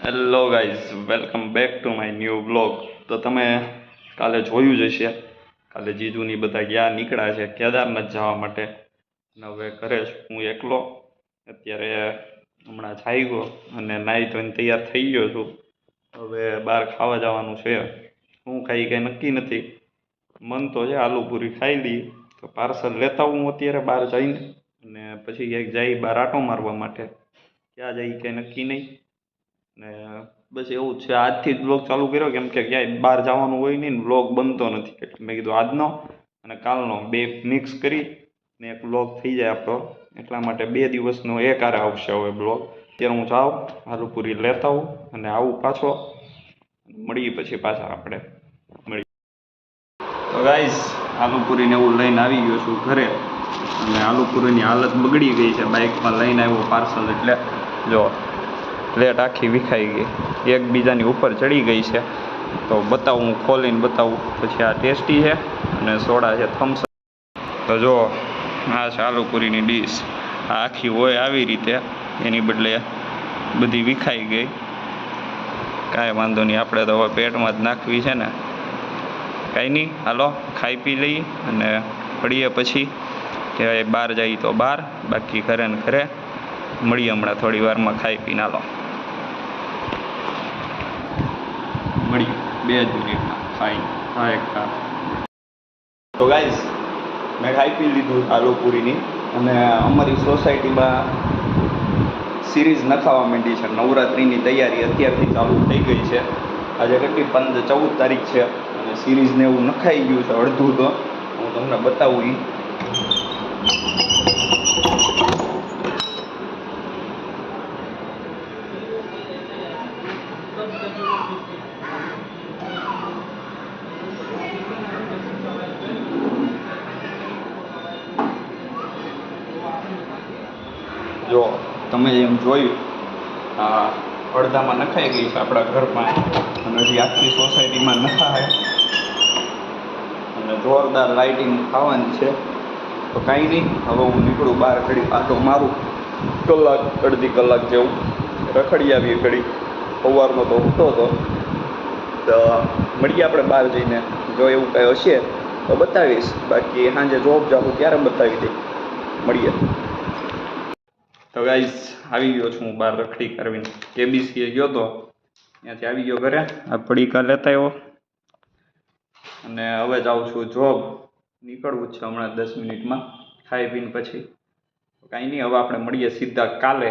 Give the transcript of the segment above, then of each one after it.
Hello guys, welcome back to my new blog. તો તમે કાલે જોયું જ હશે, કાલે જીજુની બધા ગયા નીકળ્યા છે કેદારનાથ જવા માટે. અને હવે ઘરે જ હું એકલો અત્યારે હમણાં જાગ્યો અને નાહી ધોઈને તૈયાર થઈ ગયો છું. હવે બહાર ખાવા જવાનું છે. હું ખાઈ કંઈ નક્કી નથી. મન તો છે આલુપૂરી ખાઈ લઈએ, તો પાર્સલ લેતા હું અત્યારે બહાર જઈને, અને પછી ક્યાંક જઈ બહાર આટો મારવા માટે. ક્યાં જઈ કંઈ નક્કી નહીં. ને બસ એવું જ છે. આજથી જ બ્લોગ ચાલુ કર્યો, કેમ કે ક્યાંય બહાર જવાનું હોય નહીં ને બ્લોગ બનતો નથી. એટલે મેં કીધું આજનો અને કાલનો બે મિક્સ કરી ને એક બ્લોગ થઈ જાય આપણો. એટલા માટે 2 દિવસનો એક હારે આવશે હવે બ્લોગ. અત્યારે હું જાઉં, આલુપૂરી લેતા આવું અને આવું પાછો. મળીએ પછી પાછા આપણે મળીએ. તો ગાઈસ, આલુપૂરીને એવું લઈને આવી ગયો છું ઘરે. અને આલુપૂરીની હાલત બગડી ગઈ છે. બાઇકમાં લઈને આવ્યો પાર્સલ, એટલે જો પ્લેટ આખી વિખાઈ ગઈ, એકબીજાની ઉપર ચડી ગઈ છે. તો બતાવું, હું ખોલીને બતાવું. પછી આ ટેસ્ટી છે અને સોડા છે થમ્સ અપ. તો જો આ છે આલુપૂરીની ડીશ. આ આખી હોય આવી રીતે, એની બદલે બધી વિખાઈ ગઈ. કાંઈ વાંધો નહીં, આપણે તો હવે પેટમાં જ નાખવી છે ને. કાંઈ નહીં, હાલો ખાઈ પી લઈએ અને પડીએ પછી કે બહાર જઈએ તો બહાર, બાકી ઘરે ને ઘરે મળીએ હમણાં થોડી વારમાં ખાઈ પીને. હાલો મળીએ 2 જ મિનિટમાં ખાઈ. હા એક તો ગાઈઝ, મેં ખાઈ પી લીધું આલુપૂરીની. અને અમારી સોસાયટીમાં સિરીઝ નખાવા માંડી છે. નવરાત્રિની તૈયારી અત્યારથી ચાલુ થઈ ગઈ છે. આજે કેટલી 14 તારીખ છે અને સિરીઝને એવું નખાઈ ગયું છે અડધું. તો હું તમને બતાવું. જો તમે એમ જોયું, આ અડધામાં નખાઈ ગઈ છે આપણા ઘરમાં, અને હજી આખી સોસાયટીમાં નખાય. અને જોરદાર લાઇટિંગ ખાવાની છે. તો કાંઈ નહીં, હવે હું નીકળું બહાર, ઘડી આટો મારું, કલાક અડધી કલાક જેવું રખડી આવીએ. ઘડી સવારનો તો ઉઠતો હતો. તો મળીએ આપણે બહાર જઈને. જો એવું કાંઈ હશે તો બતાવીશ, બાકી સાંજે જોબ જાઉં ત્યારે બતાવી દઈ. મળીએ. તો ગાઈઝ, આવી ગયો છું હું બહાર રખડી કરવીને. કેબીસીએ ગયો તો, ત્યાંથી આવી ગયો ઘરે. આ પડીકા લેતા આવ્યો અને હવે જાઉં છું જોબ. નીકળવું જ છે હમણાં 10 મિનિટમાં ખાઈ પીને પછી. કાંઈ નહીં, હવે આપણે મળીએ સીધા કાલે.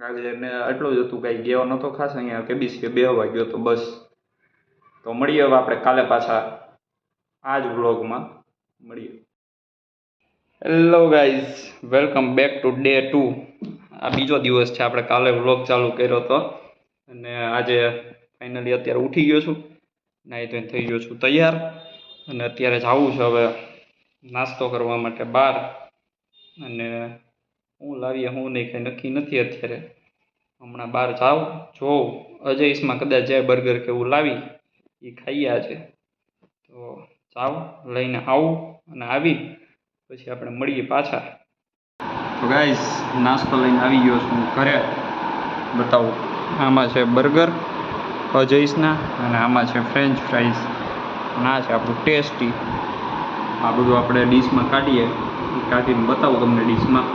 કાલે ને એટલું જ હતું, કાંઈ ગયો નહોતો ખાસ. અહીંયા કેબીસીએ બેહવા ગયો તો બસ. તો મળીએ હવે આપણે કાલે પાછા આ જ વ્લોગમાં મળીએ. Hello guys, welcome back to day 2. આ બીજો દિવસ છે. આપણે કાલે વ્લોગ ચાલુ કર્યો હતો અને આજે ફાઇનલી અત્યારે ઉઠી ગયો છું, નાહી ધોઈને થઈ ગયો છું તૈયાર. અને અત્યારે જવું છે હવે નાસ્તો કરવા માટે બહાર. અને હું લાવીએ હું નહીં કંઈ નક્કી નથી અત્યારે. હમણાં બહાર જાઉં, જોઉં અજયસમાં કદાચ જાય બર્ગર કે એવું લાવી, એ ખાઈએ આજે. તો જાઉં, લઈને આવું અને આવી પછી આપણે મળીએ પાછા. તો ગાઈઝ, નાસ્તો લઈને આવી ગયો છું ઘરે. બતાવું, આમાં છે બર્ગર અજયસના, અને આમાં છે ફ્રેન્ચ ફ્રાઈઝ, અને આ છે આપણું ટેસ્ટી. આ બધું આપણે ડીશમાં કાઢીએ, કાઢીને બતાવું તમને ડીશમાં.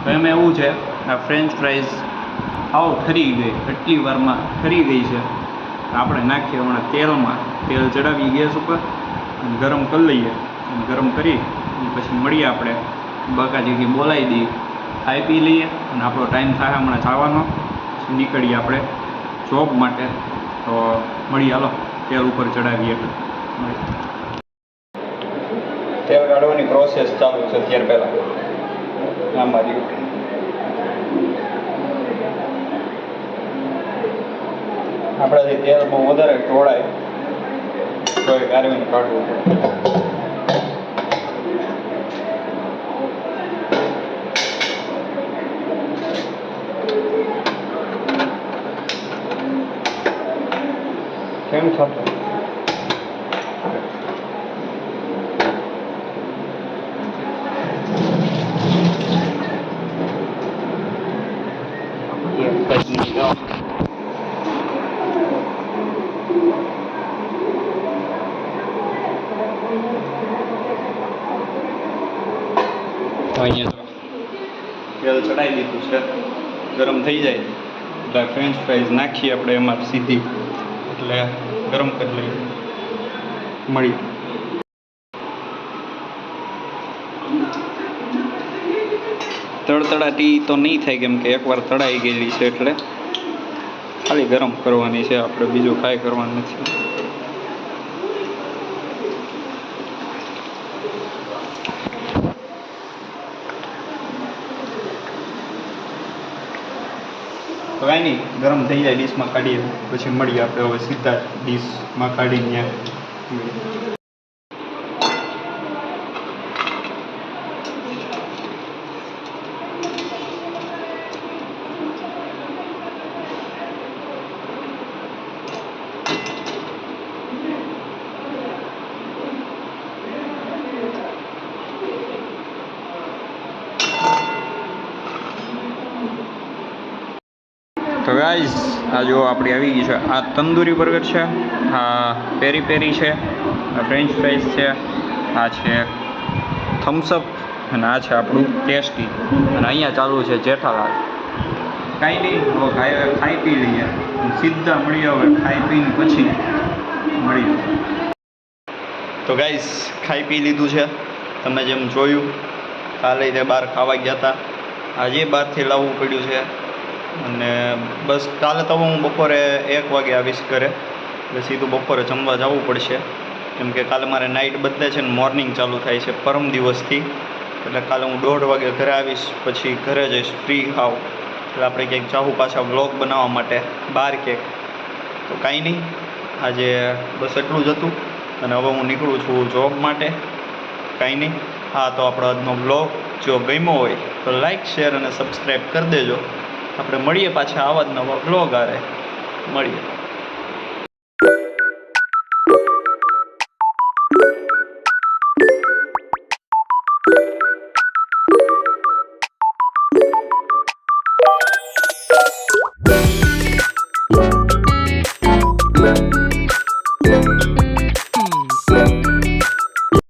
તો એમાં એવું છે, આ ફ્રેન્ચ ફ્રાઈઝ આવો ઠરી ગઈ, એટલી વારમાં ઠરી ગઈ છે. આપણે નાખીએ હમણાં તેલમાં. તેલ ચડાવી ગેસ ઉપર અને ગરમ કરી લઈએ. અને ગરમ કરી પછી મળીએ આપણે. બકાજીથી બોલાવી દઈએ, ખાઈ પી લઈએ અને આપણો ટાઈમ થાય હમણાં જવાનો. પછી નીકળીએ આપણે જોબ માટે. તો મળીએ, હાલો તેલ ઉપર ચડાવીએ. તેલ કાઢવાની પ્રોસેસ ચાલુ છે ત્યાર પહેલાં. આમાં આપણાથી તેલ બહુ વધારે ઢોળાય તો એ કાઢીને કાઢવું પડે. કેમ થતું? એક જ મિનિટ. તો અહીંયા તેલ ચડાવી દીધું છે, ગરમ થઈ જાય એટલે ફ્રેન્ચ ફ્રાઈઝ નાખીએ આપણે એમાં સીધી, એટલે ગરમ કરી લઈએ. મળીએ. તડતડાટી તો નહીં થાય કેમ કે એકવાર તળાઈ ગયેલી છે, એટલે ખાલી ગરમ કરવાની છે આપણે, બીજું કાંઈ કરવાનું નથી. તો કાંઈ નહીં, ગરમ થઈ જાય ડીશમાં કાઢીએ પછી મળીએ આપણે હવે સીધા ડીશમાં કાઢીને. તો ગાઈઝ આ જો આપણી આવી ગઈ છે, આ તંદૂરી બર્ગર છે, આ પેરી પેરી છે, આ ફ્રેન્ચ ફ્રાઈઝ છે, આ છે થમ્સઅપ અને આ છે આપણું ટેસ્ટી, અને અહીંયા ચાલુ છે જેઠાલાલ. કાંઈ નહીં, હવે ખાઈ પી લઈએ, સીધા મળીએ હવે ખાઈ પીને પછી મળીએ. તો ગાઈઝ ખાઈ પી લીધું છે, તમે જેમ જોયું. કાલે તે બહાર ખાવા ગયા હતા, આજે બહારથી લાવવું પડ્યું છે, અને બસ કાલે તો હું બપોરે 1 વાગે આવીશ ઘરે, એટલે સીધું બપોરે જમવા જવું પડશે, કેમ કે કાલે મારે નાઇટ બદલે છે ને મોર્નિંગ ચાલુ થાય છે પરમ દિવસથી, એટલે કાલે હું 1:30 વાગે ઘરે આવીશ, પછી ઘરે જઈશ ફ્રી ખાવ, એટલે આપણે ક્યાંક જાવું પાછા વ્લોગ બનાવવા માટે બહાર ક્યાંક. તો કાંઈ નહીં, આજે બસ એટલું જ હતું, અને હવે હું નીકળું છું જોબ માટે. કાંઈ નહીં, હા તો આપણો આજનો વ્લોગ જો ગમ્યો હોય તો લાઈક, શેર અને સબસ્ક્રાઈબ કરી દેજો. આપણે મળીએ પાછા આવા જ નવા વ્લોગ આરે મળીએ.